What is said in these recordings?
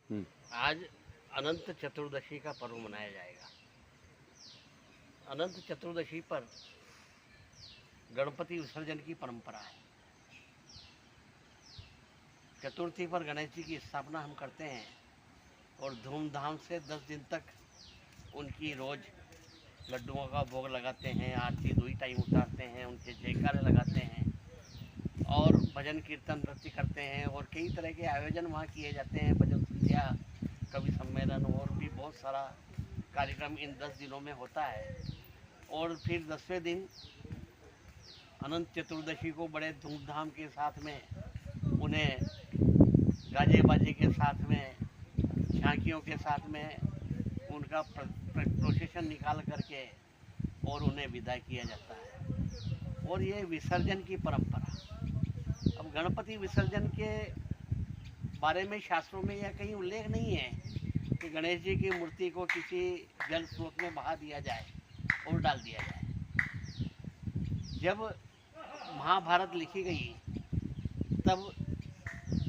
आज अनंत चतुर्दशी का पर्व मनाया जाएगा। अनंत चतुर्दशी पर गणपति विसर्जन की परंपरा है। चतुर्थी पर गणेश जी की स्थापना हम करते हैं और धूमधाम से 10 दिन तक उनकी रोज लड्डुओं का भोग लगाते हैं, आरती 2 टाइम उतारते हैं, उनके जयकारे लगाते हैं और भजन कीर्तन नृत्य करते हैं और कई तरह के आयोजन वहाँ किए जाते हैं, भजन संध्या, कवि सम्मेलन और भी बहुत सारा कार्यक्रम इन 10 दिनों में होता है। और फिर 10वें दिन अनंत चतुर्दशी को बड़े धूमधाम के साथ में उन्हें गाजे बाजे के साथ में, झांकियों के साथ में उनका प्रोसेशन निकाल करके और उन्हें विदा किया जाता है। और ये विसर्जन की परंपरा, अब गणपति विसर्जन के बारे में शास्त्रों में यह कहीं उल्लेख नहीं है कि गणेश जी की मूर्ति को किसी जल स्रोत में बहा दिया जाए और डाल दिया जाए। जब महाभारत लिखी गई तब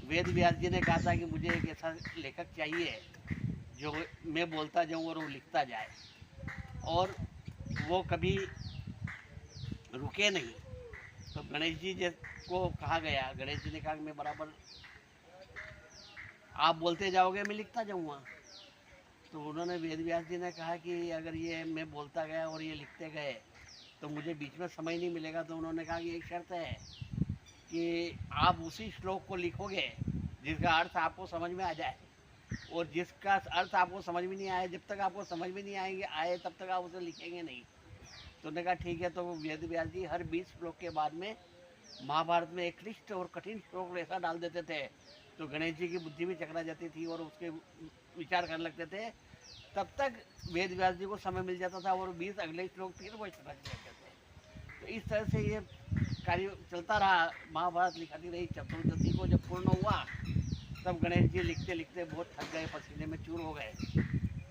वेद व्यास जी ने कहा था कि मुझे एक ऐसा लेखक चाहिए जो मैं बोलता जाऊं और वो लिखता जाए, और वो कभी रुके नहीं। तो गणेश जी को कहा गया, गणेश जी ने कहा कि मैं बराबर, आप बोलते जाओगे मैं लिखता जाऊंगा। तो उन्होंने वेद व्यास जी ने कहा कि अगर ये मैं बोलता गया और ये लिखते गए तो मुझे बीच में समय नहीं मिलेगा। तो उन्होंने कहा कि एक शर्त है कि आप उसी श्लोक को लिखोगे जिसका अर्थ आपको समझ में आ जाए, और जिसका अर्थ आपको समझ में नहीं आए, जब तक आपको समझ में नहीं आए तब तक आप उसे लिखेंगे नहीं। तो उन्होंने कहा ठीक है। तो वेद व्यास जी हर 20 श्लोक के बाद में महाभारत में एक क्लिष्ट और कठिन श्लोक ऐसा डाल देते थे तो गणेश जी की बुद्धि भी चकरा जाती थी और उसके विचार करने लगते थे। तब तक वेद व्यास जी को समय मिल जाता था और 20 अगले श्लोक फिर वो समझ लेते थे। तो इस तरह से ये कार्य चलता रहा। महाभारत लिखाती रही। चतुर्दशी को जब पूर्ण हुआ तब गणेश जी लिखते लिखते बहुत थक गए, पसीने में चूर हो गए।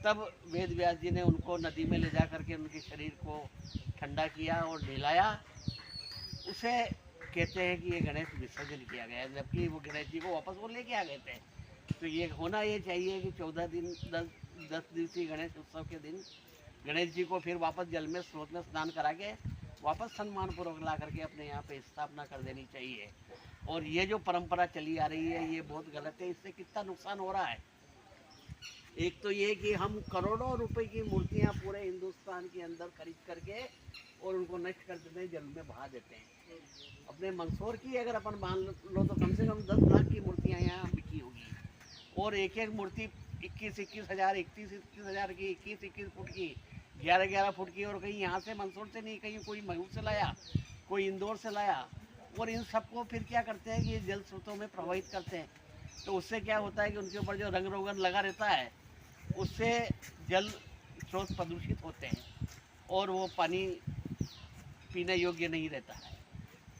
तब वेद व्यास जी ने उनको नदी में ले जा करके उनके शरीर को ठंडा किया और नहलाया। उसे कहते हैं कि ये गणेश विसर्जन किया गया, जबकि वो गणेश जी को वापस वो लेके आ गए थे। तो ये होना ये चाहिए कि 14 दिन 10 दिवसीय गणेश उत्सव के दिन गणेश जी को फिर वापस जल में स्रोत में स्नान करा के वापस सम्मान पूर्वक ला करके अपने यहाँ पे स्थापना कर देनी चाहिए। और ये जो परंपरा चली आ रही है ये बहुत गलत है। इससे कितना नुकसान हो रहा है। एक तो ये कि हम करोड़ों रुपए की मूर्तियाँ पूरे हिंदुस्तान के अंदर खरीद करके और उनको नष्ट कर देते हैं, जल में बहा देते हैं। अपने मंदसौर की अगर अपन मान लो तो कम से कम 10 लाख की मूर्तियाँ यहाँ बिकी होगी, और एक एक मूर्ति 21-21 हज़ार, 31-31 हज़ार की, 21-21 फुट की, 11-11 फुट की। और कहीं यहाँ से मंदसौर से नहीं, कहीं कोई महू से लाया, कोई इंदौर से लाया। और इन सबको फिर क्या करते हैं कि जल स्रोतों में प्रवाहित करते हैं। तो उससे क्या होता है कि उनके ऊपर जो रंग रोगन लगा रहता है उससे जल स्रोत प्रदूषित होते हैं और वो पानी पीने योग्य नहीं रहता है।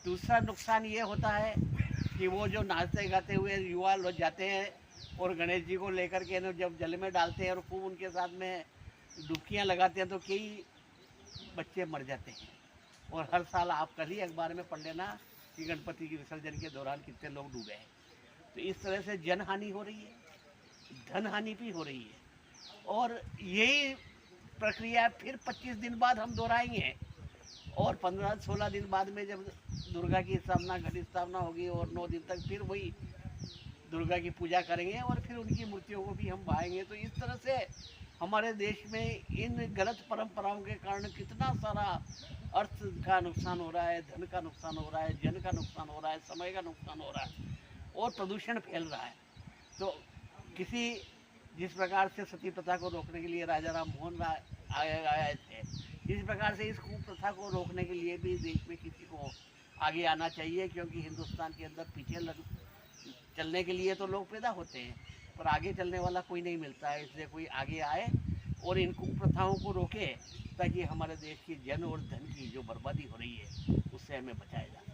दूसरा नुकसान ये होता है कि वो जो नाचते गाते हुए युवा लोग जाते हैं और गणेश जी को लेकर के जब जल में डालते हैं और खूब उनके साथ में डुबकियाँ लगाते हैं तो कई बच्चे मर जाते हैं। और हर साल आप कल ही अखबार में पढ़ लेना कि गणपति के विसर्जन के दौरान कितने लोग डूबे हैं। तो इस तरह से जन हानि हो रही है, धन हानि भी हो रही है। और यही प्रक्रिया फिर 25 दिन बाद हम दोहराएंगे और 15-16 दिन बाद में जब दुर्गा की स्थापना, घट स्थापना होगी और 9 दिन तक फिर वही दुर्गा की पूजा करेंगे और फिर उनकी मूर्तियों को भी हम बहाएंगे। तो इस तरह से हमारे देश में इन गलत परंपराओं के कारण कितना सारा अर्थ का नुकसान हो रहा है, धन का नुकसान हो रहा है, जन का नुकसान हो रहा है, समय का नुकसान हो रहा है और प्रदूषण फैल रहा है। तो किसी जिस प्रकार से सती प्रथा को रोकने के लिए राजा राम मोहन राय आए थे, इस प्रकार से इस कुप्रथा को रोकने के लिए भी देश में किसी को आगे आना चाहिए, क्योंकि हिंदुस्तान के अंदर पीछे चलने के लिए तो लोग पैदा होते हैं पर आगे चलने वाला कोई नहीं मिलता है। इसलिए कोई आगे आए और इन कुप्रथाओं को रोके ताकि हमारे देश की जन और धन की जो बर्बादी हो रही है उससे हमें बचाया जाए।